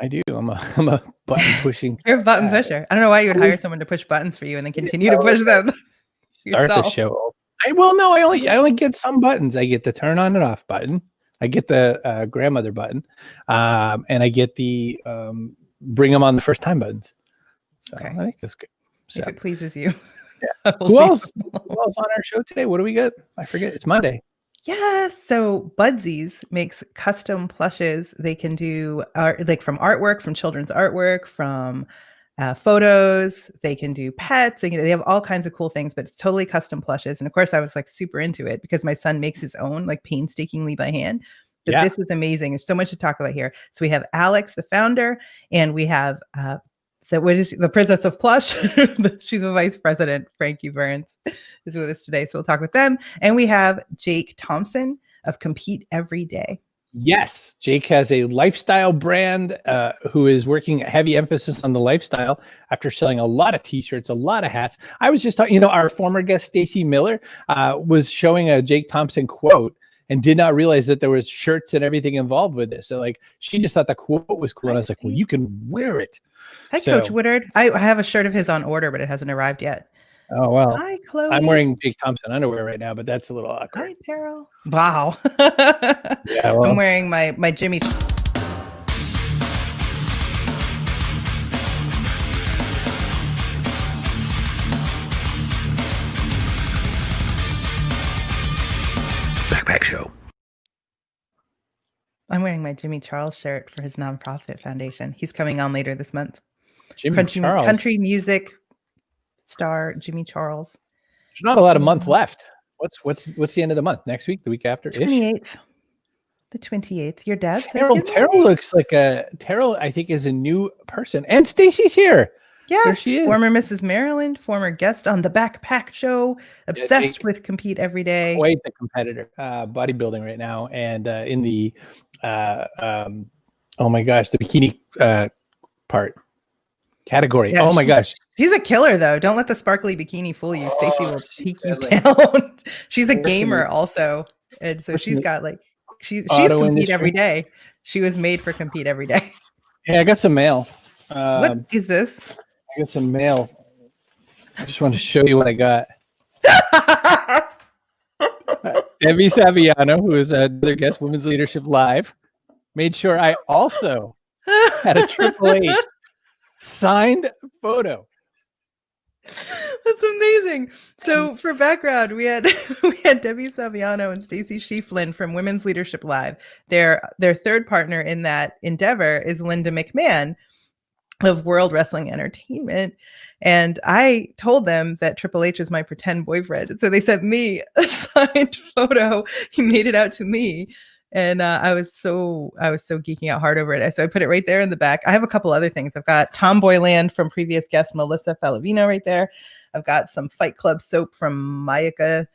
I do. I'm a button pushing. You're a button pusher. I don't know why you would hire someone to push buttons for you and then continue to push them. Start the show. I only get some buttons. I get the turn on and off button. I get the grandmother button, and I get the bring them on the first time buttons. So okay. I think that's good. So, if it pleases you. Yeah. Who else on our show today? What do we get? I forget. It's Monday. Yes. So Budsies makes custom plushes. They can do like from artwork, from children's artwork, from photos. They can do pets. They have all kinds of cool things, but it's totally custom plushes. And of course, I was like super into it because my son makes his own like painstakingly by hand. But this is amazing. There's so much to talk about here. So we have Alex, the founder, and we have the Princess of Plush. She's a vice president. Frankie Burns is with us today. So we'll talk with them. And we have Jake Thompson of Compete Every Day. Yes. Jake has a lifestyle brand who is working a heavy emphasis on the lifestyle after selling a lot of t-shirts, a lot of hats. I was just talking, our former guest, Stacy Miller, was showing a Jake Thompson quote and did not realize that there was shirts and everything involved with this. So like, she just thought the quote was cool. And I was like, well, you can wear it. Hi, Coach Woodard. I have a shirt of his on order, but it hasn't arrived yet. Oh, well. Hi, Chloe. I'm wearing Jake Thompson underwear right now, but that's a little awkward. Hi, Carol. Wow. Yeah, well. I'm wearing my Jimmy. Backpack Show. I'm wearing my Jimmy Charles shirt for his nonprofit foundation. He's coming on later this month. Country music star Jimmy Charles. There's not a lot of month left. What's the end of the month? Next week? The week after? 28th. The 28th. Your dad says Terrell looks like Terrell, I think, is a new person. And Stacy's here. Yes. There she is. Former Mrs. Maryland, former guest on the Backpack Show, obsessed with Compete Every Day. Quite the competitor. Bodybuilding right now. And in the oh my gosh, the bikini category. Yeah, oh my gosh. She's a killer though. Don't let the sparkly bikini fool you. Stacy will peek you down. She's a gamer also. And so she's got like she's Compete Every Day. She was made for Compete Every Day. Hey, I got some mail. What is this? I got some mail. I just want to show you what I got. Debbie Saviano, who is another guest, Women's Leadership Live, made sure I also had a Triple H signed photo. That's amazing. So for background, we had Debbie Saviano and Stacy Schieflin from Women's Leadership Live. Their third partner in that endeavor is Linda McMahon of World Wrestling Entertainment. And I told them that Triple H is my pretend boyfriend. So they sent me a signed photo. He made it out to me. And I was so geeking out hard over it. So I put it right there in the back. I have a couple other things. I've got Tomboyland from previous guest Melissa Falavino right there. I've got some Fight Club soap from Mayaka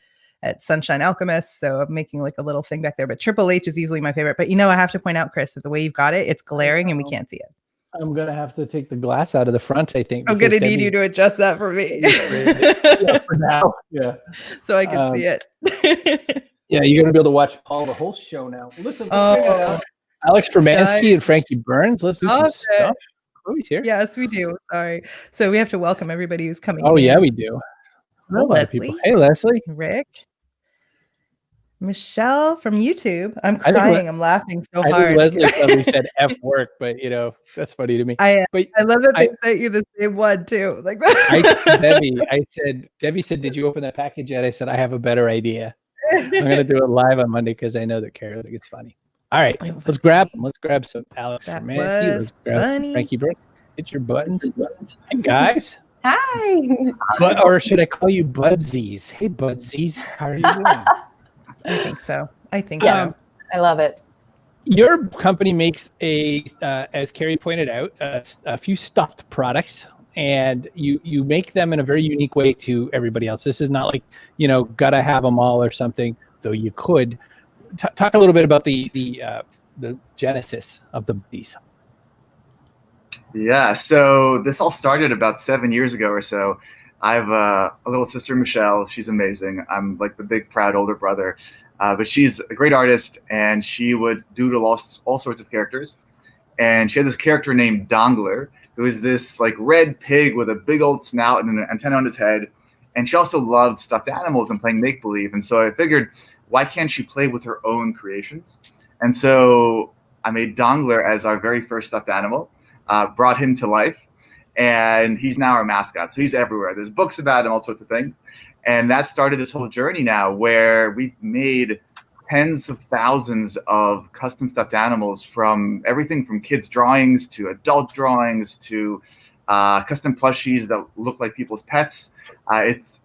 at Sunshine Alchemist. So I'm making like a little thing back there. But Triple H is easily my favorite. But I have to point out, Chris, that the way you've got it, it's glaring and we can't see it. I'm going to have to take the glass out of the front, I think. I'm going to need you to adjust that for me. Yeah, for now. Yeah. So I can see it. Yeah, you're going to be able to watch Paul the whole show now. Listen, let's check it out. Alex Furmansky and Frankie Burns. Let's do some stuff. Chloe's here. Yes, we do. Sorry. So we have to welcome everybody who's coming. Oh, yeah, we do. Hello, Leslie. Hey, Leslie. Rick. Michelle from YouTube. I'm crying. I'm laughing so hard. I think Leslie probably said F work, but that's funny to me. I love that they sent you the same one too. Like that. Debbie said, did you open that package yet? I said, I have a better idea. I'm going to do it live on Monday because I know that Carrie will think it's funny. All right, let's grab them. Let's grab some Alex Furmansky. Let's grab Frankie Burns. Hit your buttons. Hey, guys. Hi. Or should I call you Budsies? Hey, Budsies. How are you doing? I think so. Yes, I love it. Your company makes as Kerry pointed out, a few stuffed products, and you make them in a very unique way to everybody else. This is not like, gotta have them all or something, though you could. Talk a little bit about the genesis of these. Yeah, so this all started about 7 years ago or so. I have a little sister, Michelle. She's amazing. I'm like the big, proud older brother. But she's a great artist, and she would doodle all sorts of characters. and she had this character named Dongler, who is this like red pig with a big old snout and an antenna on his head. And she also loved stuffed animals and playing make-believe. And so I figured, why can't she play with her own creations? And so I made Dongler as our very first stuffed animal, brought him to life, and he's now our mascot. So he's everywhere. There's books about him, all sorts of things. And that started this whole journey now where we've made tens of thousands of custom stuffed animals, from everything from kids' drawings to adult drawings to custom plushies that look like people's pets. It's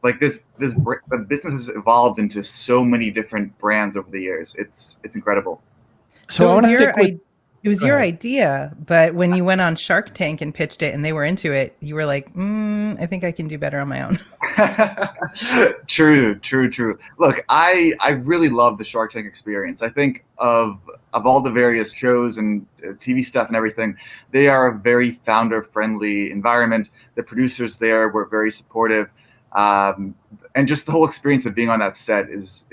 like the business has evolved into so many different brands over the years. It's incredible. So it was your idea, but when you went on Shark Tank and pitched it and they were into it, you were like, I think I can do better on my own. True. Look, I really love the Shark Tank experience. I think of all the various shows and TV stuff and everything, they are a very founder-friendly environment. The producers there were very supportive. And just the whole experience of being on that set is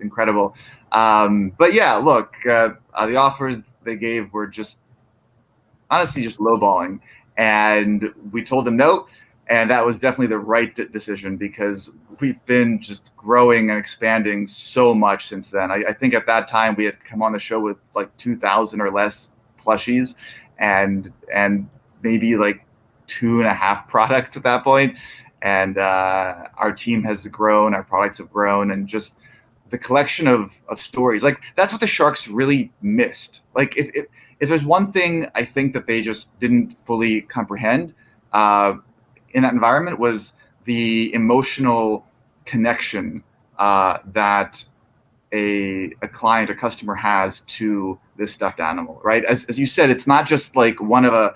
incredible. But yeah, look, the offers they gave were honestly just lowballing, and we told them no, and that was definitely the right decision, because we've been just growing and expanding so much since then. I think at that time we had come on the show with like 2,000 or less plushies, and maybe like 2.5 products at that point. And our team has grown, our products have grown, and just the collection of stories. Like, that's what the Sharks really missed. Like, if there's one thing I think that they just didn't fully comprehend in that environment, was the emotional connection that a client or customer has to this stuffed animal, right? As you said, it's not just like one of a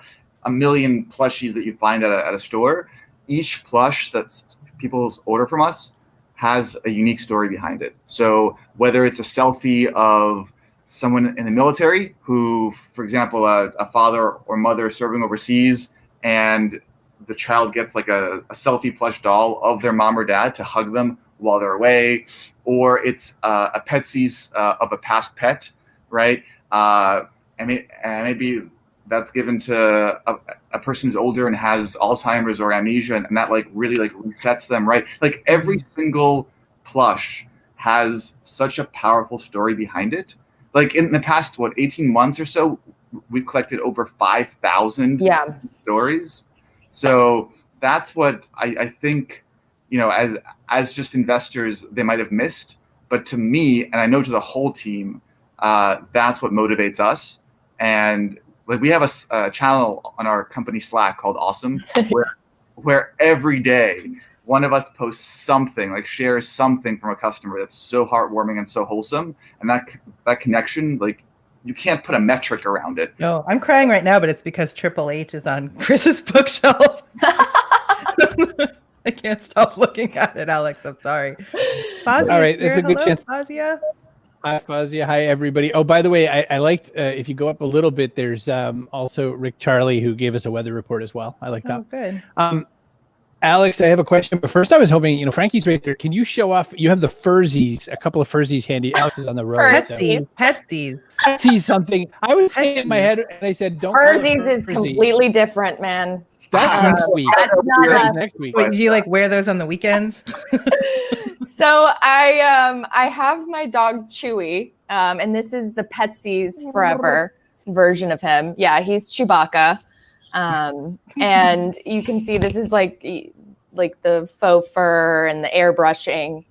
million plushies that you find at a store. Each plush that people order from us has a unique story behind it. So whether it's a selfie of someone in the military who, for example, a father or mother serving overseas, and the child gets like a selfie plush doll of their mom or dad to hug them while they're away, or it's a Budsies of a past pet, right? And maybe that's given to a person who's older and has Alzheimer's or amnesia, and that like really like resets them, right? Like, every single plush has such a powerful story behind it. Like, in the past, 18 months or so, we've collected over 5,000 stories. So that's what I think, as just investors, they might have missed. But to me, and I know to the whole team, that's what motivates us. And like, we have a channel on our company Slack called Awesome, where every day one of us posts something, like shares something from a customer that's so heartwarming and so wholesome. And that connection, like, you can't put a metric around it. No, I'm crying right now, but it's because Triple H is on Chris's bookshelf. I can't stop looking at it, Alex. I'm sorry. Fazia, all right, it's a good chance. Fazia. Hi, Fazia. Hi, everybody. Oh, by the way, I liked, if you go up a little bit, there's also Rick Charlie, who gave us a weather report as well. I like that. Oh, good. Alex, I have a question, but first I was hoping, Frankie's right there. Can you show off? You have the Fursies, a couple of Fursies handy. Alex is on the road. Petsies. Something. I was saying in my head, and I said, don't. Fursies is completely different, man. That's next week. That's next week. Wait, do you like wear those on the weekends? So I have my dog Chewy, and this is the Budsies Forever version of him. Yeah, he's Chewbacca. And you can see this is like the faux fur and the airbrushing,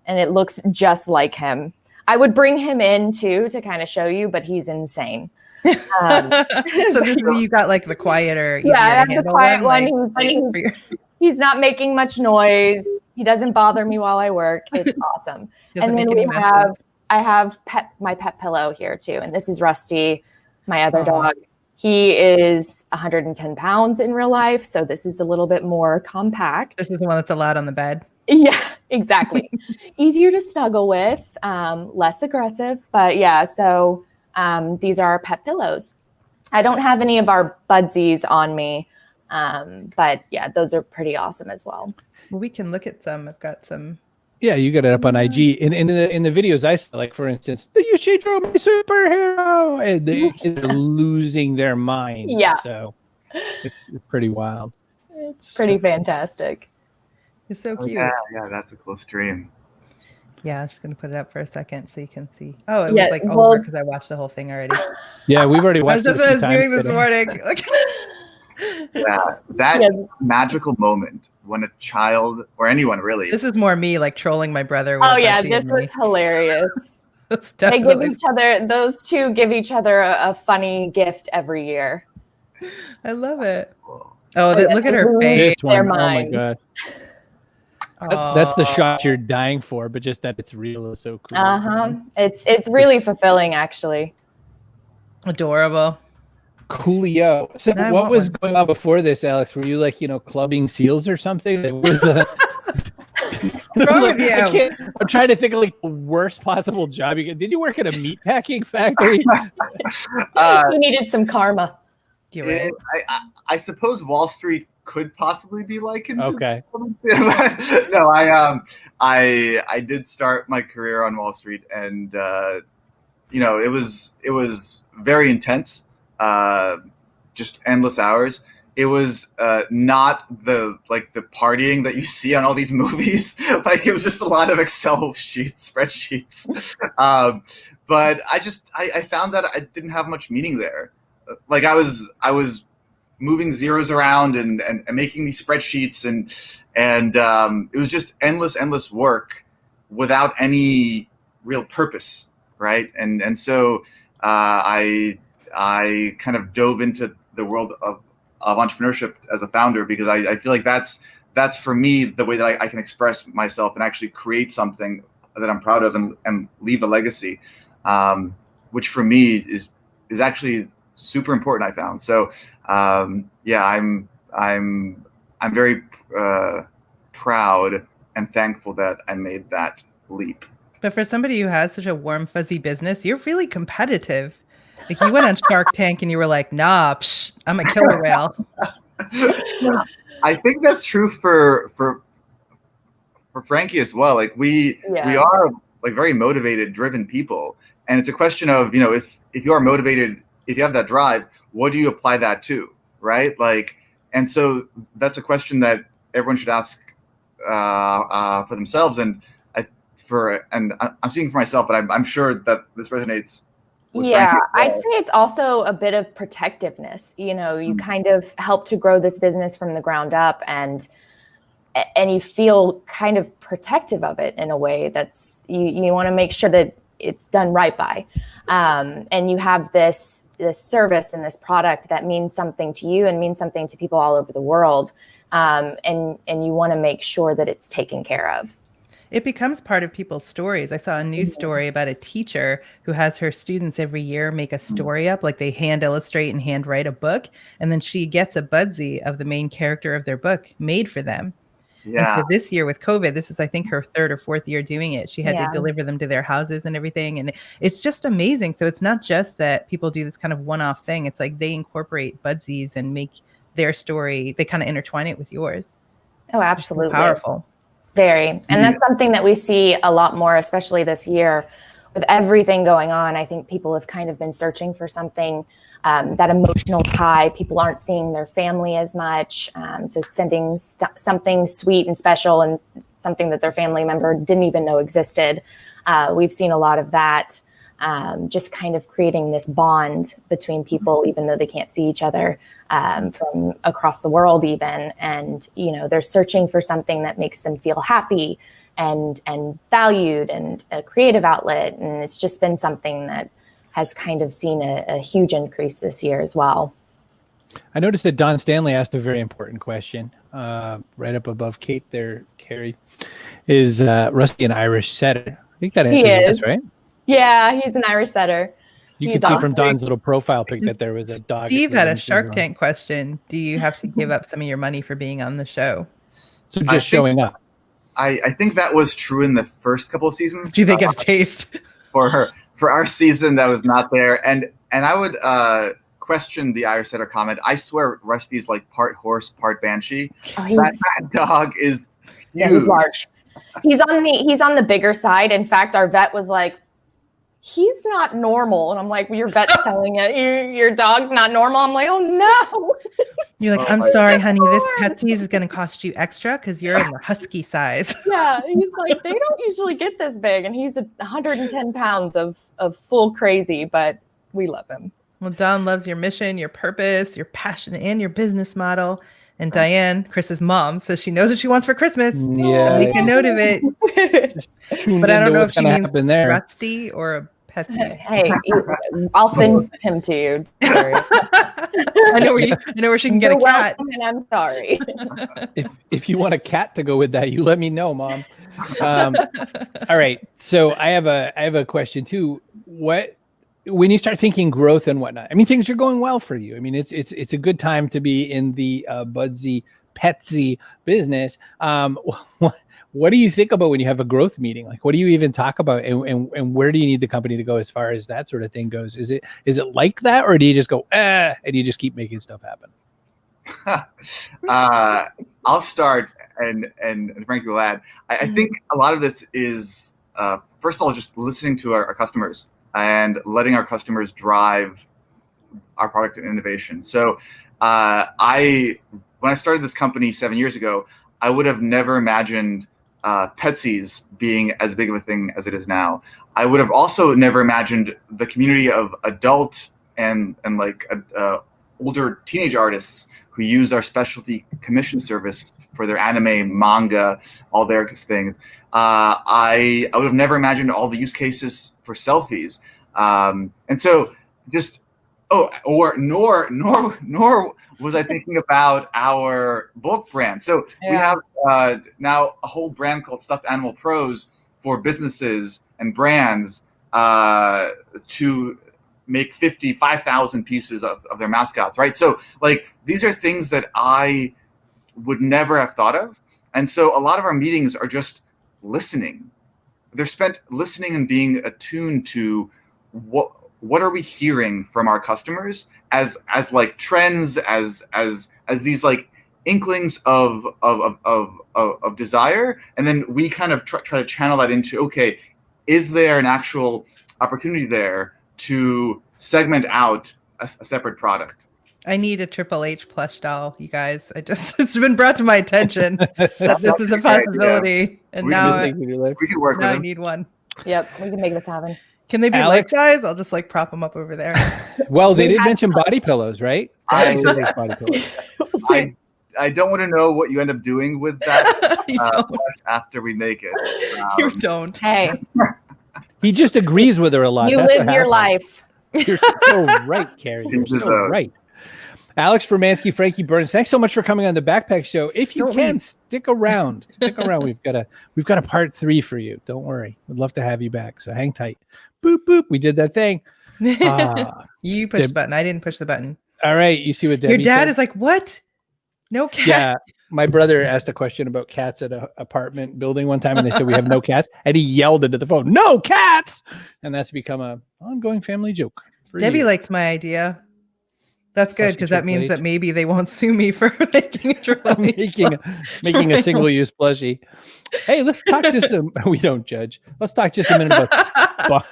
and it looks just like him. I would bring him in too to kind of show you, but he's insane. So this is, you got like the quieter, I have the quiet one. He's not making much noise. He doesn't bother me while I work. It's awesome. And then I have my pet pillow here too, and this is Rusty, my other dog. He is 110 pounds in real life, so this is a little bit more compact. This is the one that's allowed on the bed. Yeah, exactly. Easier to snuggle with, less aggressive, but yeah, so these are our pet pillows. I don't have any of our Budsies on me, but yeah, those are pretty awesome as well. Well, we can look at some. I've got some. Yeah, you got it up on IG. In the videos I saw, like for instance, the Yoshidro, my superhero, and the kids are losing their minds. Yeah. So it's pretty wild. It's pretty fantastic. It's so Oh, cute. yeah, that's a cool stream. Yeah, I'm just gonna put it up for a second so you can see. Oh, it Yeah, was like well- over because I watched the whole thing already. Yeah, we've already watched That's it. what I a was few doing times this today. morning. Like, Yeah, that Yeah. magical moment when a child or anyone really. this is more me like trolling my brother. With Oh a yeah, Budsy this and me. was hilarious. It's They give definitely. each other, those two give each other a funny gift every year. I love it. Cool. Oh, Yeah, look at they her lose face. This one, their oh my minds. god, that's the Aw. shot you're dying for, but just that it's real is so cool. It's really fulfilling, actually. Adorable. Coolio. So I what want was one. going on before this, Alex? Were you like, clubbing seals or something? Like, what was the What's wrong with you? I'm trying to think of like the worst possible job you could. Did you work at a meat packing factory? You needed some karma. You're right. I suppose Wall Street could possibly be likened. Okay. To no, I did start my career on Wall Street, and it was very intense, just endless hours. It was not the partying that you see on all these movies. Like, it was just a lot of Excel sheets, spreadsheets. But I found that I didn't have much meaning there. Like, I was moving zeros around and making these spreadsheets and it was just endless work without any real purpose, right? And so I kind of dove into the world of entrepreneurship as a founder, because I feel like that's for me the way that I can express myself and actually create something that I'm proud of and leave a legacy, which for me is actually super important, I found. So yeah, I'm very proud and thankful that I made that leap. But for somebody who has such a warm, fuzzy business, you're really competitive. Like, you went on Shark Tank and you were like, nah, I'm a killer whale. I think that's true for Frankie as well. Like, we are like very motivated, driven people. And it's a question of, if you are motivated, if you have that drive, what do you apply that to, right? Like, and so that's a question that everyone should ask for themselves. And I'm speaking for myself, but I'm sure that this resonates with Yeah, Frankie as well. I'd say it's also a bit of protectiveness. You kind of help to grow this business from the ground up, and you feel kind of protective of it in a way that's you want to make sure that it's done right by. And you have this service and this product that means something to you and means something to people all over the world. And you want to make sure that it's taken care of. It becomes part of people's stories. I saw a news story about a teacher who has her students every year make a story up, like they hand illustrate and hand write a book. And then she gets a Budsy of the main character of their book made for them. Yeah. And so this year with COVID, this is, I think, her 3rd or 4th year doing it. She had to deliver them to their houses and everything. And it's just amazing. So it's not just that people do this kind of one-off thing. It's like they incorporate Budsies and make their story. They kind of intertwine it with yours. Oh, absolutely. So powerful. Very. And that's something that we see a lot more, especially this year with everything going on. I think people have kind of been searching for something, that emotional tie. People aren't seeing their family as much. So sending something sweet and special and something that their family member didn't even know existed. We've seen a lot of that, just kind of creating this bond between people, even though they can't see each other, from across the world even. And, they're searching for something that makes them feel happy and valued and a creative outlet. And it's just been something that has kind of seen a huge increase this year as well. I noticed that Don Stanley asked a very important question, right up above Kate there, Kerry. Is Rusty an Irish setter? I think that answers yes, right? Yeah, he's an Irish setter. You can see from Don's little profile pic that there was a dog. Steve had a Shark Tank question. Do you have to give up some of your money for being on the show? So just showing up. I think that was true in the first couple of seasons. Do you think get a taste? For our season, that was not there. And I would question the Irish setter comment. I swear Rusty's like part horse, part banshee. Oh, that dog is huge. Yeah, he's large. He's on the bigger side. In fact, our vet was like, he's not normal. And I'm like, well, your vet's telling you your dog's not normal. I'm like, oh no. You're like, I'm sorry, honey, this Budsies is going to cost you extra because you're in the husky size. Yeah. He's like, they don't usually get this big. And he's 110 pounds of full crazy, but we love him. Well, Dawn loves your mission, your purpose, your passion, and your business model. And Diane, Chris's mom, says she knows what she wants for Christmas. Yeah, So make a note of it. But I don't know if she means Rusty or a Butsies. Hey, I'll send him to you. I know where she can get a cat. And I'm sorry. If you want a cat to go with that, you let me know, Mom. All right. So I have a question too. When you start thinking growth and whatnot, I mean, things are going well for you. I mean, it's a good time to be in the Budsy Petsy business. What do you think about when you have a growth meeting? Like, what do you even talk about, and where do you need the company to go as far as that sort of thing goes? Is it like that, or do you just go and you just keep making stuff happen? I'll start, and Frankie will add. I think a lot of this is first of all just listening to our customers and letting our customers drive our product and innovation. So when I started this company 7 years ago, I would have never imagined Budsies being as big of a thing as it is now. I would have also never imagined the community of adult and like older teenage artists who use our specialty commission service for their anime, manga, all their things. I would have never imagined all the use cases for selfies. And so just, nor was I thinking about our book brand. So we have now a whole brand called Stuffed Animal Pros for businesses and brands to make 5,000 pieces of their mascots, right? So like these are things that I would never have thought of. And so a lot of our meetings are just listening. They're spent listening and being attuned to what are we hearing from our customers as like trends, as these like inklings of desire, and then we kind of try to channel that into, okay, is there an actual opportunity there to segment out a separate product? I need a Triple H plush doll, you guys. It's been brought to my attention that this is a possibility, and now we can work with I them. need one. Yep, we can make this happen. Can they be life size? I'll just like prop them up over there. Well, they did mention body pillows, right? I I don't want to know what you end up doing with that after we make it. You don't. Hey, he just agrees with her a lot. you That's live your life. You're so right, Kerry. You're so right. Alex Furmansky, Frankie Burns, thanks so much for coming on the Backpack Show. If you can, stick around. Stick around. We've got a part 3 for you. Don't worry. We'd love to have you back. So hang tight. Boop boop. We did that thing. You pushed the button. I didn't push the button. All right. You see what Debbie Your dad said? is like, what? No cat. Yeah. My brother asked a question about cats at an apartment building one time, and they said we have no cats, and he yelled into the phone, "No cats!" And that's become a ongoing family joke. Debbie likes my idea. That's good, because that means that maybe they won't sue me for making making a single-use plushie. Hey, let's talk we don't judge. Let's talk just a minute about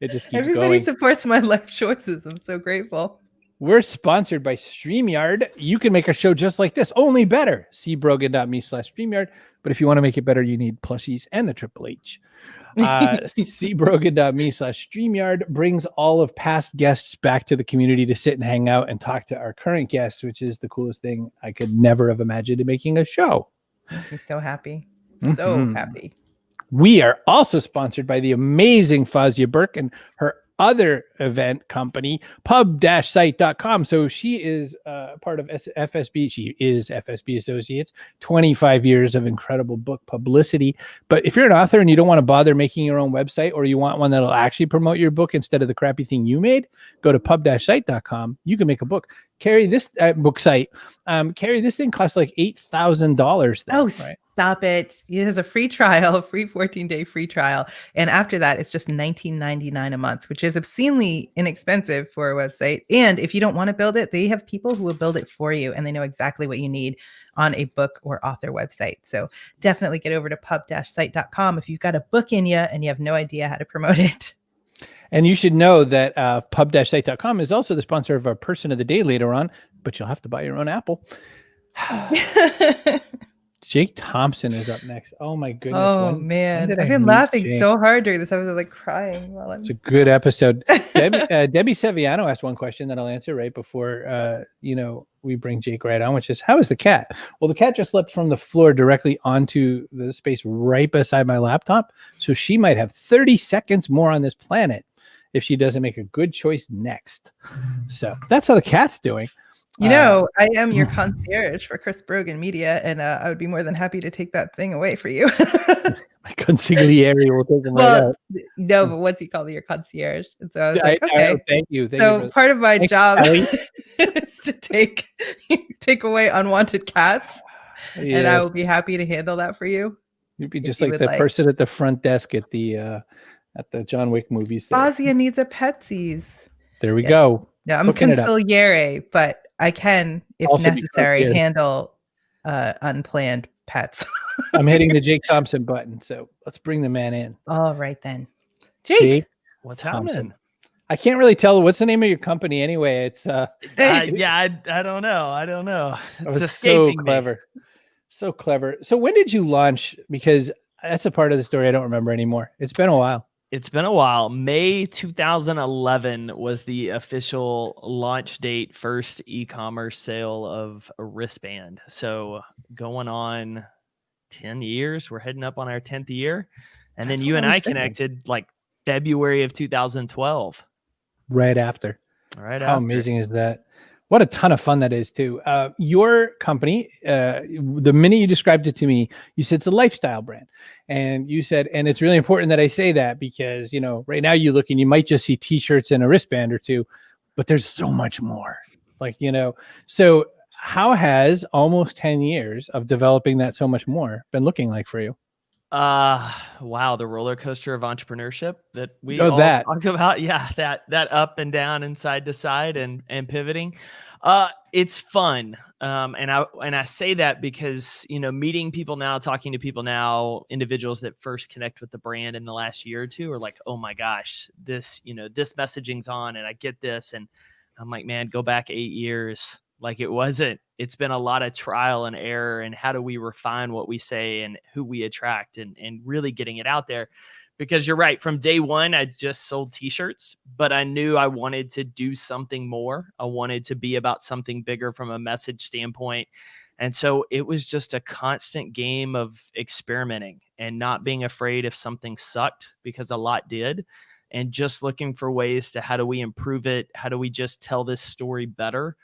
it just keeps Everybody going. supports my life choices. I'm so grateful. We're sponsored by StreamYard. You can make a show just like this, only better. See brogan.me/StreamYard. But if you want to make it better, you need plushies and the Triple H. See brogan.me/StreamYard brings all of past guests back to the community to sit and hang out and talk to our current guests, which is the coolest thing I could never have imagined in making a show. I'm so happy. So happy. We are also sponsored by the amazing Fazia Burke and her other event company, pub-site.com. So she is part of FSB. She is FSB Associates, 25 years of incredible book publicity. But if you're an author and you don't want to bother making your own website, or you want one that'll actually promote your book instead of the crappy thing you made, go to pub-site.com. You can make a book. Kerry, this book site, Kerry, this thing costs like $8,000. Oh, right? Stop it. It has a free trial, a free 14-day free trial. And after that, it's just $19.99 a month, which is obscenely inexpensive for a website. And if you don't want to build it, they have people who will build it for you, and they know exactly what you need on a book or author website. So definitely get over to pub-site.com if you've got a book in you and you have no idea how to promote it. And you should know that pub-site.com is also the sponsor of our Person of the Day later on, but you'll have to buy your own apple. Jake Thompson is up next. Oh my goodness. Oh man, I've been laughing Jake? so hard during this. I was like crying while I'm. It's a good episode. Debbie Saviano asked one question that I'll answer right before we bring Jake right on, which is, how is the cat? Well, the cat just leapt from the floor directly onto the space right beside my laptop, so she might have 30 seconds more on this planet if she doesn't make a good choice next. So that's how the cat's doing. I am your concierge for Chris Brogan Media, and I would be more than happy to take that thing away for you. My consigliere will take him right out. No, but what's he called? Your concierge. And so I was like, okay. Thank you. So part of my Thanks, job Kelly. is to take away unwanted cats, Yes. and I will be happy to handle that for you. You'd be just like the person at the front desk at the John Wick movies. Fazia needs a Petsies. There we go. No, I'm a consigliere, but I can, if Also necessary, handle unplanned pets. I'm hitting the Jake Thompson button, so let's bring the man in. All right then, Jake. What's Thompson. happening? I can't really tell. What's the name of your company anyway? It's I don't know. It's escaping so clever. So clever. So when did you launch? Because that's a part of the story I don't remember anymore. It's been a while. It's been a while. May 2011 was the official launch date, first e-commerce sale of a wristband. So going on 10 years, we're heading up on our 10th year. And then you and I connected like February of 2012. Right after. How amazing is that? What a ton of fun that is too. Your company, the minute you described it to me, you said it's a lifestyle brand. And you said, and it's really important that I say that because, right now you look and you might just see t-shirts and a wristband or two, but there's so much more. So how has almost 10 years of developing that so much more been looking like for you? Wow, the roller coaster of entrepreneurship that we talk about. Yeah, that up and down and side to side and pivoting. It's fun. And I say that because, meeting people now, talking to people now, individuals that first connect with the brand in the last year or two are like, oh my gosh, this messaging's on and I get this. And I'm like, man, go back 8 years. Like it's been a lot of trial and error, and how do we refine what we say and who we attract and really getting it out there. Because you're right, from day one, I just sold t-shirts, but I knew I wanted to do something more. I wanted to be about something bigger from a message standpoint. And so it was just a constant game of experimenting and not being afraid if something sucked, because a lot did. And just looking for ways to, how do we improve it? How do we just tell this story better?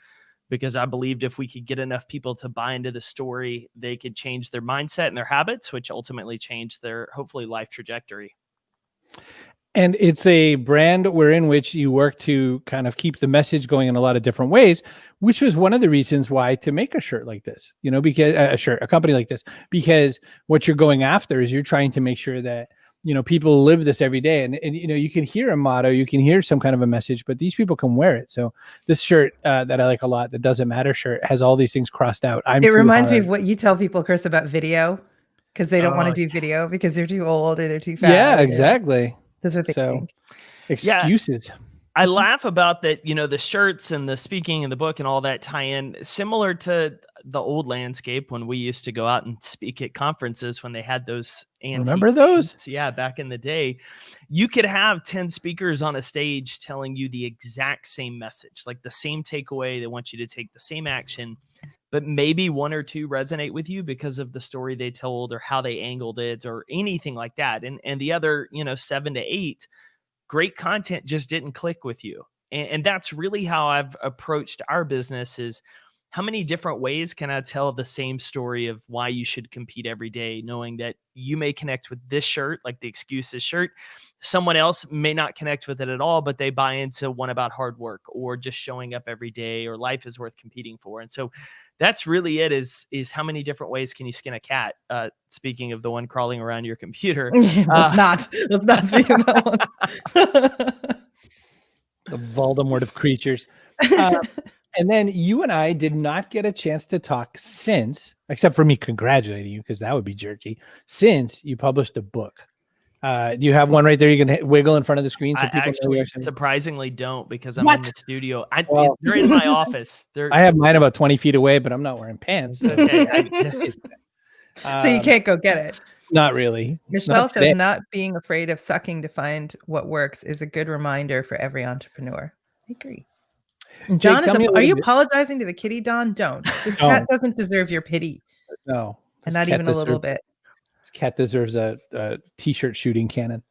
Because I believed if we could get enough people to buy into the story, they could change their mindset and their habits, which ultimately change their, hopefully, life trajectory. And it's a brand in which you work to kind of keep the message going in a lot of different ways, which was one of the reasons why to make a shirt like this, because a company like this, because what you're going after is you're trying to make sure that, people live this every day. And you can hear a motto, you can hear some kind of a message, but these people can wear it. So this shirt that I like a lot, the Doesn't Matter shirt, has all these things crossed out. It reminds me of what you tell people, Chris, about video, because they don't want to do video because they're too old or they're too fat. Yeah, exactly. That's what they think. Excuses. Yeah. I laugh about that, the shirts and the speaking and the book and all that tie in, similar to the old landscape when we used to go out and speak at conferences when they had those antique. Remember those? Yeah, back in the day. You could have 10 speakers on a stage telling you the exact same message, like the same takeaway. They want you to take the same action, but maybe one or two resonate with you because of the story they told or how they angled it or anything like that. And the other, 7 to 8, great content just didn't click with you. And that's really how I've approached our business is, how many different ways can I tell the same story of why you should compete every day, knowing that you may connect with this shirt, like the excuses shirt. Someone else may not connect with it at all, but they buy into one about hard work or just showing up every day or life is worth competing for. And so that's really it, is how many different ways can you skin a cat? Speaking of the one crawling around your computer. Let's not speak of that one. The Voldemort of creatures. And then you and I did not get a chance to talk since, except for me congratulating you, because that would be jerky, since you published a book. Do you have one right there you can wiggle in front of the screen? So I people actually know surprisingly don't, because I'm What? in the studio. They're in my office. I have mine about 20 feet away, but I'm not wearing pants. Okay. So you can't go get it. Not really. Michelle Not today. says not being afraid of sucking to find what works is a good reminder for every entrepreneur. I agree. And Jake, Don, tell me a are little you bit- apologizing to the kitty, Don? Don't. This No. cat doesn't deserve your pity. No. And this not cat even a little deserves- bit. This cat deserves a t-shirt shooting cannon.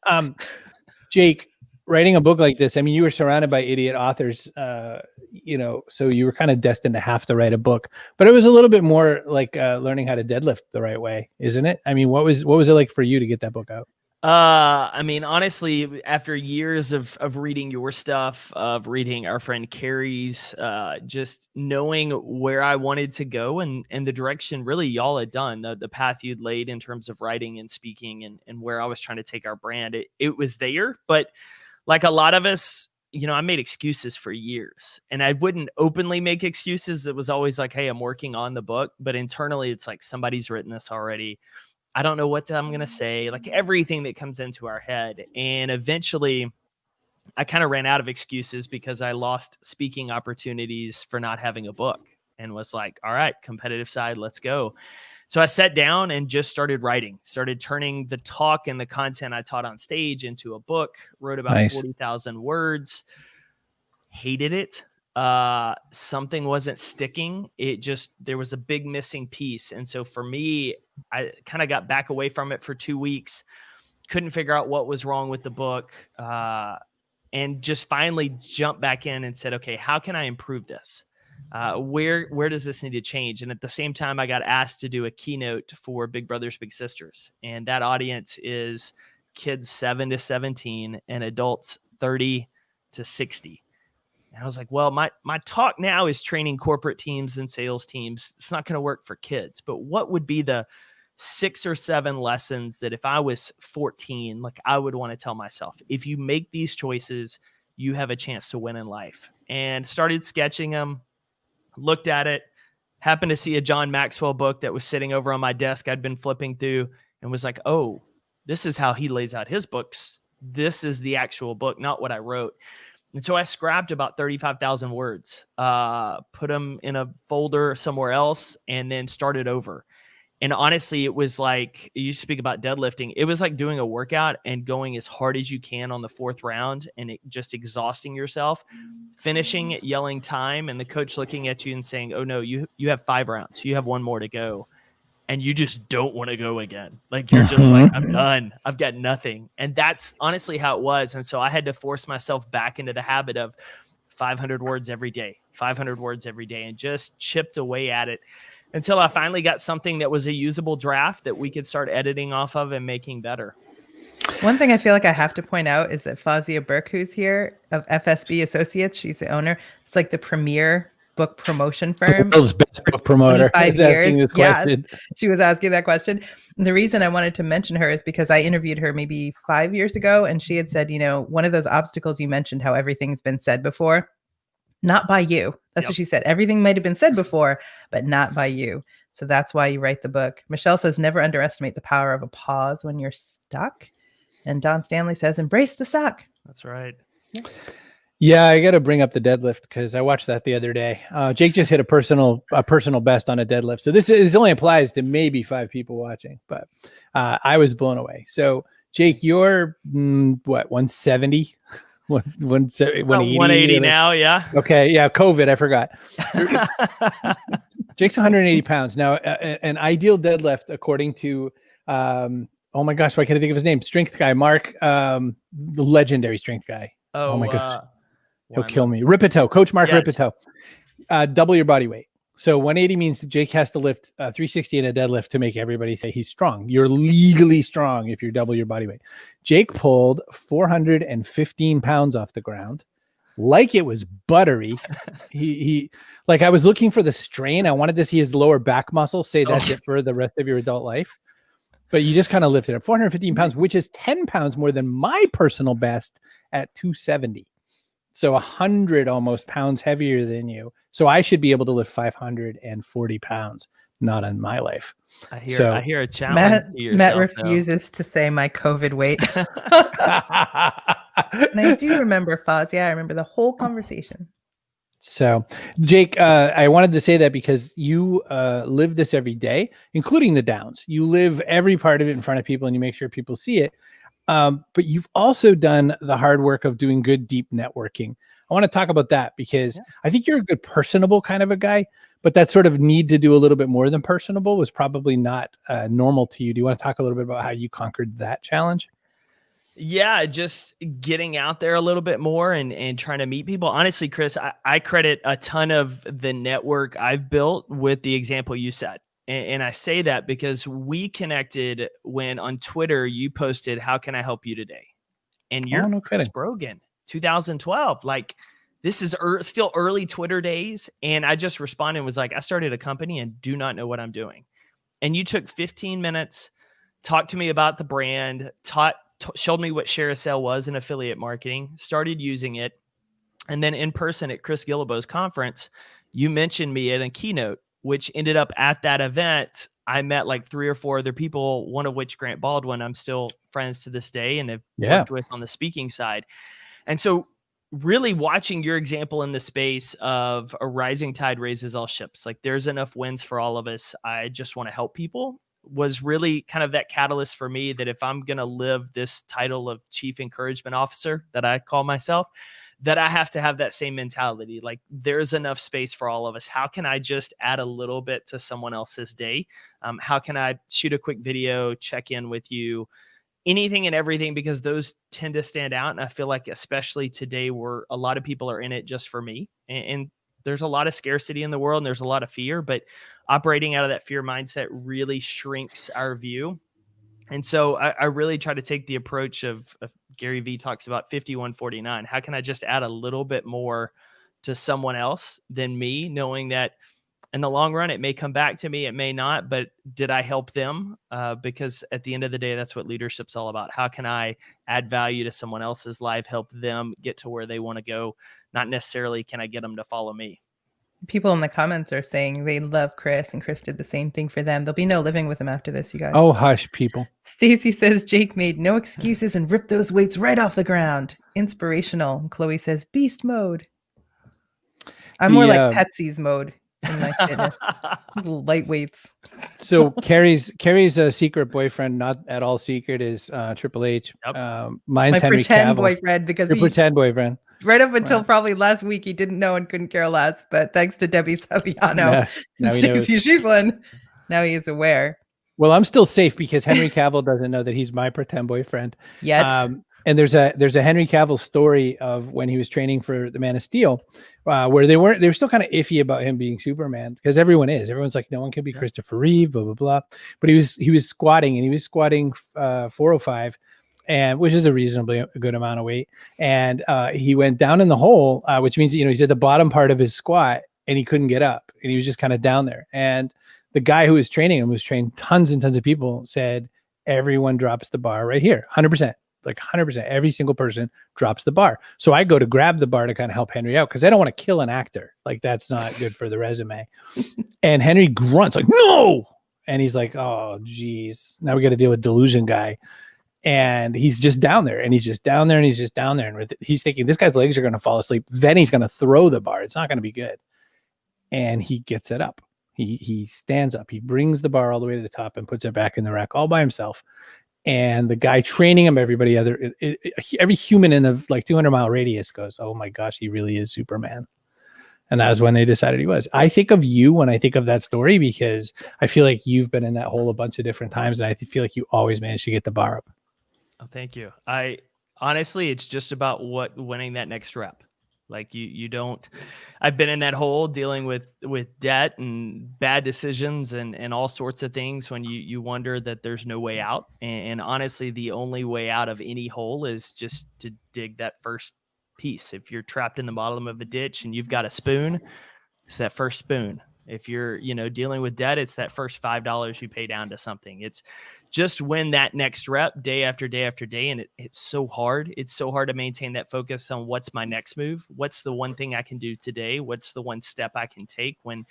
Jake, writing a book like this, I mean, you were surrounded by idiot authors, so you were kind of destined to have to write a book, but it was a little bit more like learning how to deadlift the right way, isn't it? I mean, what was it like for you to get that book out? I mean, honestly, after years of reading your stuff, of reading our friend Kerry's, just knowing where I wanted to go and the direction really y'all had done, the path you'd laid in terms of writing and speaking and where I was trying to take our brand, it was there. But like a lot of us, I made excuses for years, and I wouldn't openly make excuses. It was always like, hey, I'm working on the book. But internally, it's like, somebody's written this already. I don't know what I'm going to say, like everything that comes into our head. And eventually I kind of ran out of excuses because I lost speaking opportunities for not having a book, and was like, all right, competitive side, let's go. So I sat down and just started writing, started turning the talk and the content I taught on stage into a book, wrote about Nice. 40,000 words, hated it. Something wasn't sticking. There was a big missing piece. And so for me, I kind of got back away from it for 2 weeks, couldn't figure out what was wrong with the book, and just finally jumped back in and said, okay, how can I improve this? Where does this need to change? And at the same time, I got asked to do a keynote for Big Brothers Big Sisters. And that audience is kids 7 to 17 and adults 30 to 60. And I was like, well, my talk now is training corporate teams and sales teams. It's not going to work for kids, but what would be the 6 or 7 lessons that if I was 14, like I would want to tell myself, if you make these choices, you have a chance to win in life? And started sketching them, looked at it, happened to see a John Maxwell book that was sitting over on my desk. I'd been flipping through and was like, oh, this is how he lays out his books. This is the actual book, not what I wrote. And so I scrapped about 35,000 words, put them in a folder somewhere else, and then started over. And honestly, it was like, you speak about deadlifting. It was like doing a workout and going as hard as you can on the 4th round and just exhausting yourself, finishing, yelling time, and the coach looking at you and saying, oh no, you have 5 rounds. You have 1 more to go. And you just don't want to go again. Like you're just like, I'm done. I've got nothing. And that's honestly how it was. And so I had to force myself back into the habit of 500 words every day, 500 words every day, and just chipped away at it until I finally got something that was a usable draft that we could start editing off of and making better. One thing I feel like I have to point out is that Fazia Burke, who's here of FSB Associates, she's the owner. It's like the premier book promotion firm. The world's best book promoter 25 is asking years. this question. Yeah, she was asking that question. And the reason I wanted to mention her is because I interviewed her maybe 5 years ago, and she had said, one of those obstacles you mentioned, how everything's been said before, not by you. That's what she said. Everything might have been said before, but not by you. So that's why you write the book. Michelle says, never underestimate the power of a pause when you're stuck. And Don Stanley says, embrace the suck. That's right. Yeah, I got to bring up the deadlift because I watched that the other day. Jake just hit a personal best on a deadlift. So this only applies to maybe 5 people watching, but I was blown away. So Jake, you're 170, 180, 180 now. Yeah. Okay. Yeah. COVID. I forgot. Jake's 180 pounds now. An ideal deadlift, according to, oh my gosh, why can't I think of his name? Strength guy, Mark, the legendary strength guy. Oh my gosh. He'll kill me. Ripito, Coach Mark Ripito. Double your body weight. So 180 means Jake has to lift 360 in a deadlift to make everybody say he's strong. You're legally strong if you're double your body weight. Jake pulled 415 pounds off the ground like it was buttery. He like, I was looking for the strain. I wanted to see his lower back muscle. Say that's it for the rest of your adult life. But you just kind of lifted up 415 pounds, which is 10 pounds more than my personal best at 270. So 100 almost pounds heavier than you. So I should be able to lift 540 pounds, not in my life. I hear a challenge. Matt refuses to say my COVID weight. And I do remember, Foz. Yeah, I remember the whole conversation. So, Jake, I wanted to say that because you live this every day, including the downs. You live every part of it in front of people and you make sure people see it. But you've also done the hard work of doing good, deep networking. I want to talk about that because I think you're a good personable kind of a guy, but that sort of need to do a little bit more than personable was probably not normal to you. Do you want to talk a little bit about how you conquered that challenge? Yeah, just getting out there a little bit more and trying to meet people. Honestly, Chris, I credit a ton of the network I've built with the example you set. And I say that because we connected when on Twitter you posted, "How can I help you today?" And you're Chris Brogan, 2012. Like, this is still early Twitter days. And I just responded and was like, I started a company and do not know what I'm doing. And you took 15 minutes, talked to me about the brand, showed me what Share a Sale was in affiliate marketing, started using it. And then in person at Chris Guillebeau's conference, you mentioned me at a keynote, which ended up at that event. I met like 3 or 4 other people, one of which Grant Baldwin, I'm still friends to this day and have worked with on the speaking side. And so really watching your example in the space of a rising tide raises all ships. Like, there's enough wins for all of us. I just want to help people was really kind of that catalyst for me that if I'm going to live this title of Chief Encouragement Officer that I call myself, that I have to have that same mentality. Like, there's enough space for all of us. How can I just add a little bit to someone else's day? How can I shoot a quick video, check in with you, anything and everything, because those tend to stand out. And I feel like, especially today, where a lot of people are in it just for me, and there's a lot of scarcity in the world and there's a lot of fear, but operating out of that fear mindset really shrinks our view. And so I really try to take the approach of Gary Vee talks about 51-49. How can I just add a little bit more to someone else than me, knowing that in the long run, it may come back to me, it may not, but did I help them? Because at the end of the day, that's what leadership's all about. How can I add value to someone else's life, help them get to where they want to go? Not necessarily can I get them to follow me. People in the comments are saying they love Chris, and Chris did the same thing for them. There'll be no living with him after this, you guys. Oh, hush, people. Stacy says Jake made no excuses and ripped those weights right off the ground. Inspirational. And Chloe says beast mode. I'm more like Petsy's mode in my fitness. Little light weights. So Kerry's secret boyfriend, not at all secret, is Triple H. Yep. Mine's my Henry pretend Cavill. Boyfriend, because Your pretend boyfriend. Right up until probably last week, he didn't know and couldn't care less. But thanks to Debbie Saviano and Stacey Shiflin, now he is aware. Well, I'm still safe because Henry Cavill doesn't know that he's my pretend boyfriend yet. And there's a Henry Cavill story of when he was training for the Man of Steel, where they were still kind of iffy about him being Superman, because everyone's like, no one can be Christopher Reeve, blah blah blah. But he was squatting 405. And which is a reasonably good amount of weight. And he went down in the hole, which means, he's at the bottom part of his squat and he couldn't get up and he was just kind of down there. And the guy who was training him, was trained tons and tons of people, said, everyone drops the bar right here. 100%, like 100%. Every single person drops the bar. So I go to grab the bar to kind of help Henry out, because I don't want to kill an actor. Like, that's not good for the resume. And Henry grunts like, no. And he's like, oh, geez, now we got to deal with delusion guy. And he's just down there, and he's just down there, and he's just down there. And he's thinking, this guy's legs are going to fall asleep. Then he's going to throw the bar. It's not going to be good. And he gets it up. He stands up. He brings the bar all the way to the top and puts it back in the rack all by himself. And the guy training him, everybody every human in the 200-mile radius goes, oh my gosh, he really is Superman. And that was when they decided he was. I think of you when I think of that story, because I feel like you've been in that hole a bunch of different times, and I feel like you always manage to get the bar up. Oh, thank you. I honestly, it's just about winning that next rep. Like you don't, I've been in that hole dealing with debt and bad decisions and all sorts of things when you wonder that there's no way out. And honestly, the only way out of any hole is just to dig that first piece. If you're trapped in the bottom of a ditch and you've got a spoon, it's that first spoon. If you're, dealing with debt, it's that first $5 you pay down to something. It's just win that next rep day after day after day. And it's so hard. It's so hard to maintain that focus on what's my next move. What's the one thing I can do today? What's the one step I can take when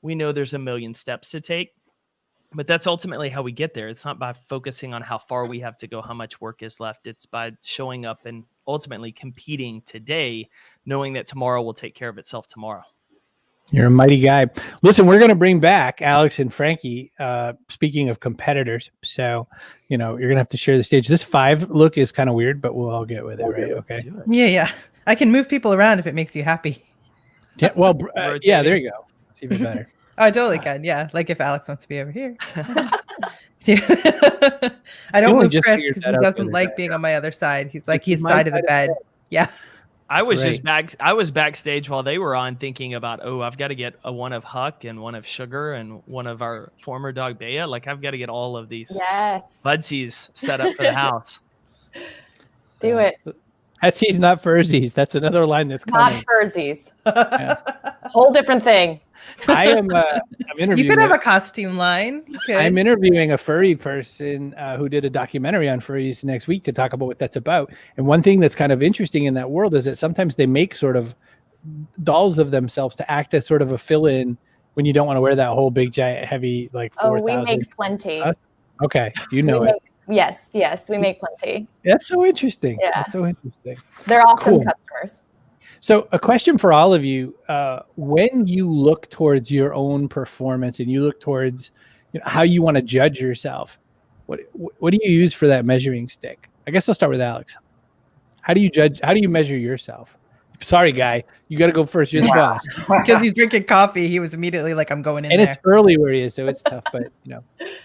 we know there's a million steps to take? But that's ultimately how we get there. It's not by focusing on how far we have to go, how much work is left. It's by showing up and ultimately competing today, knowing that tomorrow will take care of itself tomorrow. You're a mighty guy. Listen, we're going to bring back Alex and Frankie, speaking of competitors. So, you're going to have to share the stage. This 5 look is kind of weird, but we'll all get with it, right? Okay. Yeah. I can move people around if it makes you happy. Yeah. Well, yeah, there you go. It's even better. Oh, I totally can. Yeah. Like if Alex wants to be over here. I don't move Chris because he doesn't like being on my other side. He's like, he's side of the bed. Yeah. I was backstage while they were on thinking about, I've got to get one of Huck and one of Sugar and one of our former dog Bea. Like I've got to get all of these Budsies set up for the house. Do it. Budsies, not Fursies. That's another line that's coming. Not Fursies. Whole different thing. I'm interviewing. You could have a costume line. I'm interviewing a furry person who did a documentary on furries next week to talk about what that's about. And one thing that's kind of interesting in that world is that sometimes they make sort of dolls of themselves to act as sort of a fill-in when you don't want to wear that whole big, giant, heavy, like 4,000. We make plenty. Okay, you know it. Yes, we make plenty. That's so interesting. Yeah. That's so interesting. They're awesome customers. So a question for all of you, when you look towards your own performance and you look towards how you want to judge yourself, what do you use for that measuring stick? I guess I'll start with Alex. How do you measure yourself? Sorry, guy, you got to go first. You're the boss. Because he's drinking coffee, he was immediately like, I'm going in and there. It's early where he is, so it's tough, but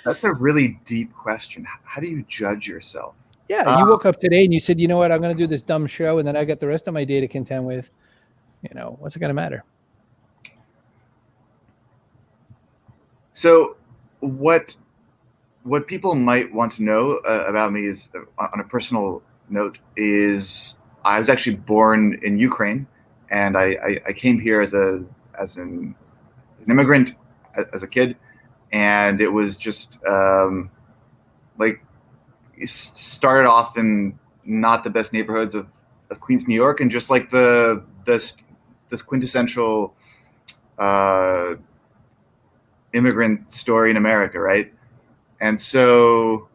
That's a really deep question. How do you judge yourself? Yeah, you woke up today and you said, you know what, I'm going to do this dumb show, and then I got the rest of my day to contend with. What's it going to matter? So what people might want to know about me is, on a personal note, is I was actually born in Ukraine, and I came here as an immigrant as a kid, and it was just started off in not the best neighborhoods of Queens, New York, and just like this quintessential immigrant story in America, right? And so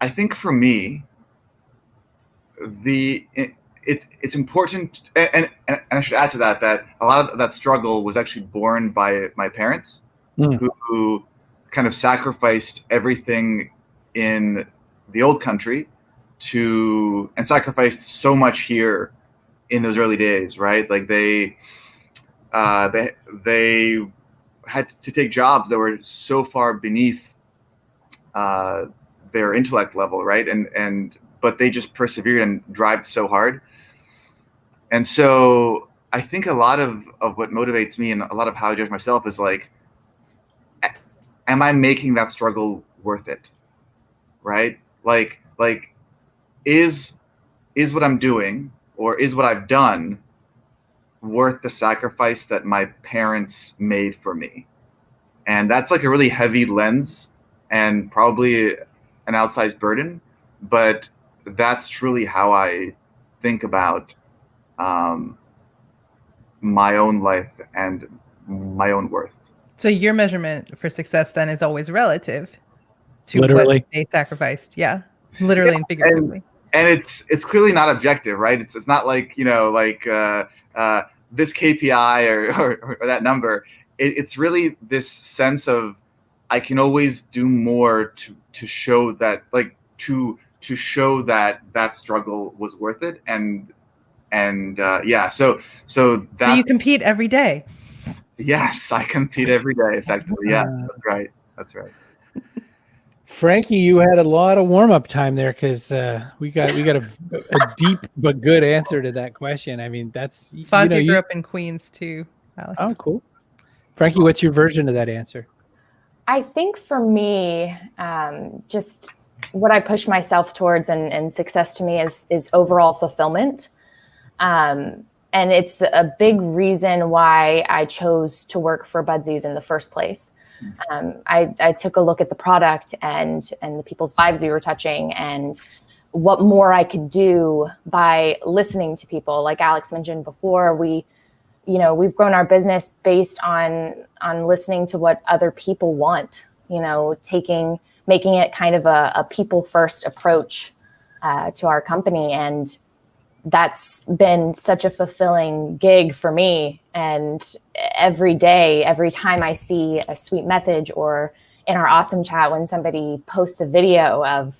I think for me, it's important, and I should add to that a lot of that struggle was actually born by my parents, who kind of sacrificed everything in the old country and sacrificed so much here in those early days, right? Like they had to take jobs that were so far beneath their intellect level, right? But they just persevered and drived so hard. And so I think a lot of what motivates me and a lot of how I judge myself is like, am I making that struggle worth it? Right? Like is what I'm doing or is what I've done worth the sacrifice that my parents made for me? And that's like a really heavy lens and probably an outsized burden, but that's truly how I think about my own life and my own worth. So your measurement for success then is always relative to literally what they sacrificed. Yeah, literally and figuratively. And it's clearly not objective, right? It's not like this KPI or that number. It's really this sense of I can always do more to show that to show that struggle was worth it. So you compete every day. Yes, I compete every day, effectively. Yes, that's right. Frankie, you had a lot of warm up time there because we got a deep but good answer to that question. I mean, that's Fozzie grew up in Queens too, Alex. Oh, cool. Frankie, what's your version of that answer? I think for me, just what I push myself towards and success to me is overall fulfillment. And it's a big reason why I chose to work for Budsies in the first place. I took a look at the product and the people's lives we were touching and what more I could do by listening to people. Like Alex mentioned before, we've grown our business based on listening to what other people want, making it kind of a people first approach to our company. And that's been such a fulfilling gig for me. And every day, every time I see a sweet message or in our awesome chat, when somebody posts a video of,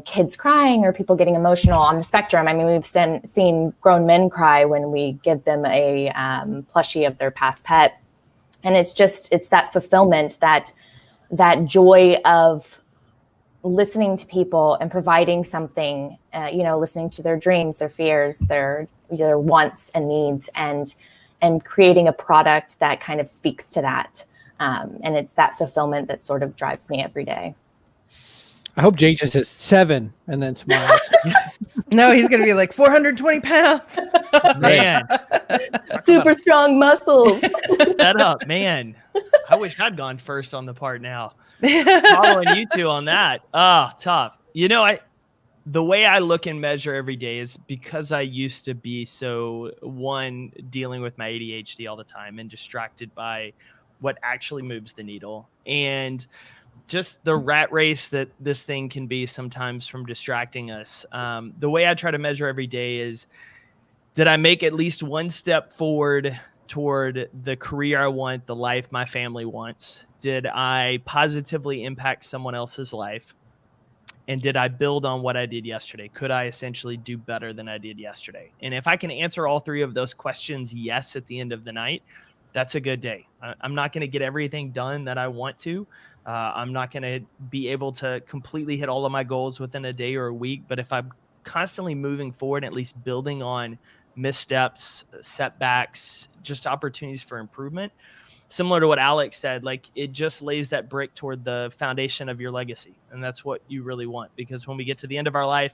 kids crying or people getting emotional on the spectrum. I mean, we've seen grown men cry when we give them a plushie of their past pet. And it's that fulfillment, that joy of listening to people and providing something, listening to their dreams, their fears, their wants and needs, and creating a product that kind of speaks to that. And it's that fulfillment that sort of drives me every day. I hope Jake just says 7 and then smiles. No, he's going to be like 420 pounds. Man. Super strong muscles. Set up, man. I wish I'd gone first on the part now. Following you two on that. Tough. The way I look and measure every day is because I used to be dealing with my ADHD all the time and distracted by what actually moves the needle. And just the rat race that this thing can be sometimes from distracting us. The way I try to measure every day is, did I make at least one step forward toward the career I want, the life my family wants? Did I positively impact someone else's life? And did I build on what I did yesterday? Could I essentially do better than I did yesterday? And if I can answer all three of those questions yes at the end of the night, that's a good day. I'm not going to get everything done that I want to. I'm not going to be able to completely hit all of my goals within a day or a week. But if I'm constantly moving forward, at least building on missteps, setbacks, just opportunities for improvement, similar to what Alex said, like it just lays that brick toward the foundation of your legacy. And that's what you really want, because when we get to the end of our life,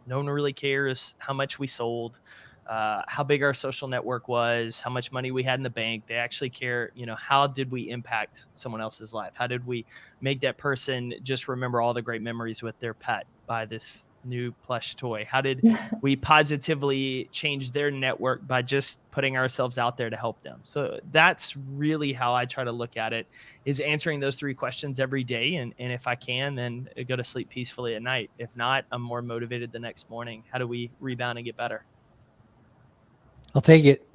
no one really cares how much we sold, how big our social network was, how much money we had in the bank. They actually care, how did we impact someone else's life? How did we make that person just remember all the great memories with their pet by this new plush toy? How did we positively change their network by just putting ourselves out there to help them? So that's really how I try to look at it, is answering those three questions every day. And if I can, then go to sleep peacefully at night. If not, I'm more motivated the next morning. How do we rebound and get better? I'll take it.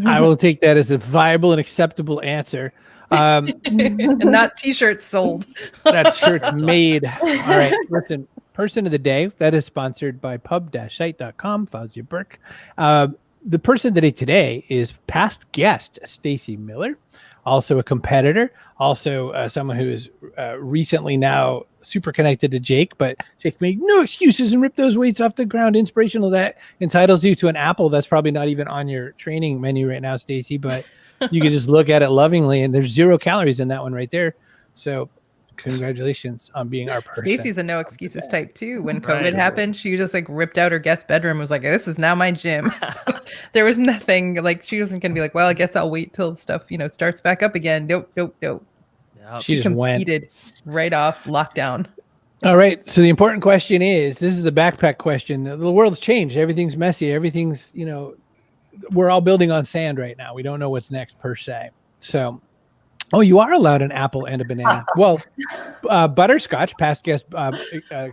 I will take that as a viable and acceptable answer. And not t-shirts sold. That's shirt made. All right, listen. Person of the day, that is sponsored by pub-site.com, Fozzie Burke. The person of the day today is past guest Stacy Miller, also a competitor, also someone who is recently now super connected to Jake, but Jake made no excuses and ripped those weights off the ground. Inspirational. That entitles you to an apple that's probably not even on your training menu right now, Stacy, but you can just look at it lovingly, and there's 0 calories in that one right there. So congratulations on being our person. Stacy's a no excuses type too. When COVID happened, she just like ripped out her guest bedroom and was like, this is now my gym. There was nothing, like she wasn't gonna be like, well, I guess I'll wait till stuff starts back up again. Nope. She just competed right off lockdown. All right, so the important question is, this is the backpack question. The world's changed. Everything's messy. Everything's, we're all building on sand right now. We don't know what's next per se. So you are allowed an apple and a banana. Well, Butterscotch, past guest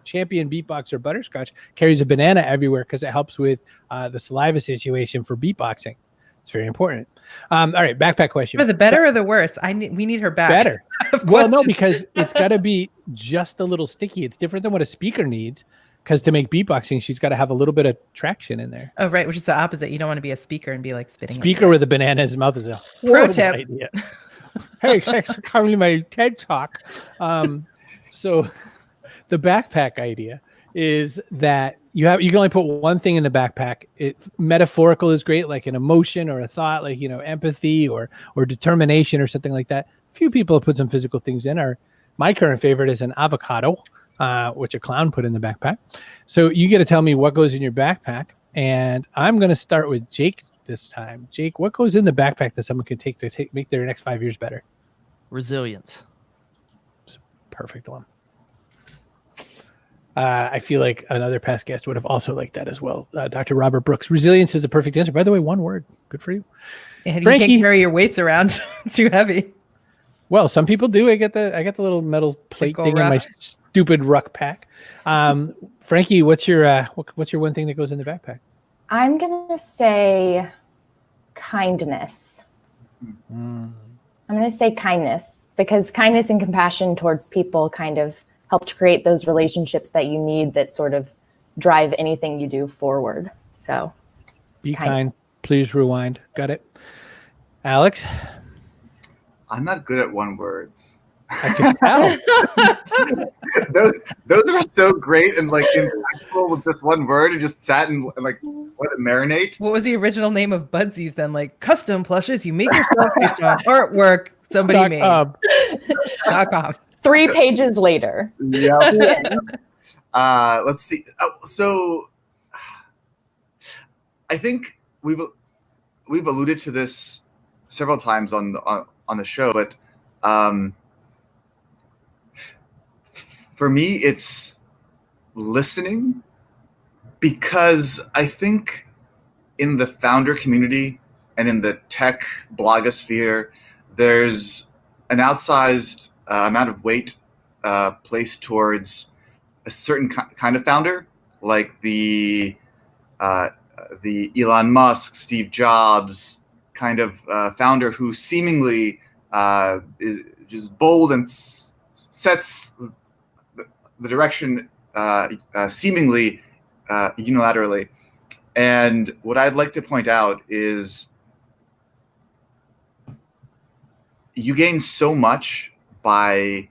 champion beatboxer Butterscotch, carries a banana everywhere because it helps with the saliva situation for beatboxing. It's very important. All right, backpack question. For the better or the worse? We need her back. Better. Well, no, because it's got to be just a little sticky. It's different than what a speaker needs, because to make beatboxing, she's got to have a little bit of traction in there. Oh, right, which is the opposite. You don't want to be a speaker and be like spitting. Speaker with a banana in his mouth is a pro tip. Idea. Hey, thanks for coming to my TED Talk. So the backpack idea is that you can only put one thing in the backpack. Metaphorical is great, like an emotion or a thought, like, empathy or determination or something like that. Few people have put some physical things in. My current favorite is an avocado, which a clown put in the backpack. So you get to tell me what goes in your backpack, and I'm going to start with Jake this time. Jake, what goes in the backpack that someone can take to make their next 5 years better? Resilience. It's a perfect one. I feel like another past guest would have also liked that as well. Dr. Robert Brooks. Resilience is a perfect answer. By the way, one word. Good for you. And Frankie, you can't carry your weights around. It's too heavy. Well, some people do. I get the little metal plate thing in my stupid ruck pack. Frankie, what's your one thing that goes in the backpack? I'm gonna say kindness. I'm gonna say kindness, because kindness and compassion towards people kind of help to create those relationships that you need that sort of drive anything you do forward. So be kind. Please rewind. Got it. Alex? I'm not good at one words. I can tell. those are so great and like impactful with just one word, and just sat and like let it marinate. What was the original name of Budsies then? Like custom plushes you make yourself based on artwork somebody made. .com. 3 pages later. Yeah. Let's see. So I think we've alluded to this several times on the show, but for me, it's listening, because I think in the founder community and in the tech blogosphere, there's an outsized amount of weight placed towards a certain kind of founder, like the Elon Musk, Steve Jobs kind of founder who seemingly is just bold and sets the direction seemingly unilaterally. And what I'd like to point out is you gain so much by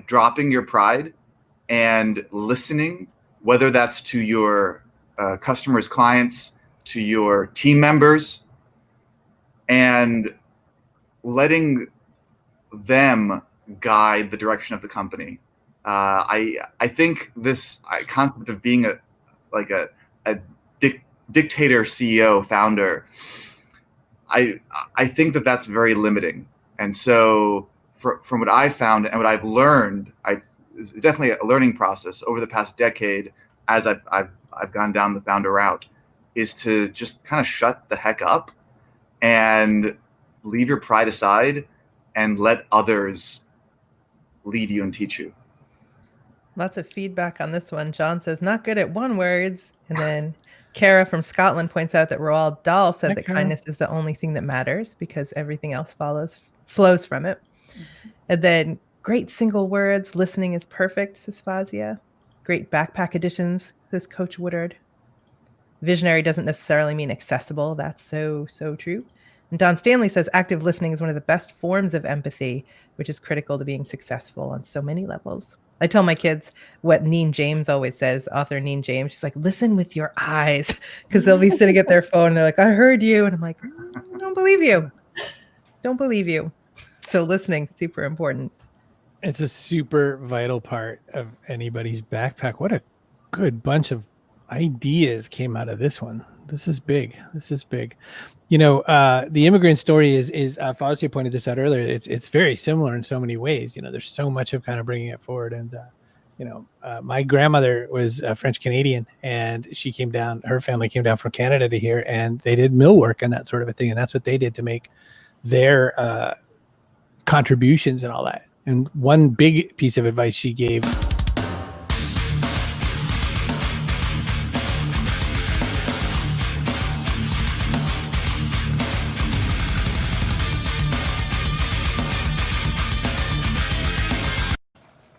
dropping your pride and listening, whether that's to your customers, clients, to your team members, and letting them guide the direction of the company. I think this concept of being a dictator CEO founder, I think that's very limiting. And so from what I found and what I've learned, it's definitely a learning process over the past decade as I've gone down the founder route, is to just kind of shut the heck up and leave your pride aside and let others lead you and teach you. Lots of feedback on this one. John says, not good at one words. And then Kara from Scotland points out that Roald Dahl said that kindness is the only thing that matters because everything else flows from it. And then great single words. Listening is perfect, says Fazia. Great backpack additions, says Coach Woodard. Visionary doesn't necessarily mean accessible. That's so true. And Don Stanley says active listening is one of the best forms of empathy, which is critical to being successful on so many levels. I tell my kids what Neen James always says, author Neen James. She's like, listen with your eyes, because they'll be sitting at their phone and they're like, I heard you. And I'm like, I don't believe you. Don't believe you. So listening, super important. It's a super vital part of anybody's backpack. What a good bunch of ideas came out of this one. This is big. You know, the immigrant story is Fazia pointed this out earlier. It's very similar in so many ways. You know, there's so much of kind of bringing it forward. And, my grandmother was French Canadian, and she came down, her family came down from Canada to here, and they did mill work and that sort of a thing. And that's what they did to make their contributions and all that. And one big piece of advice she gave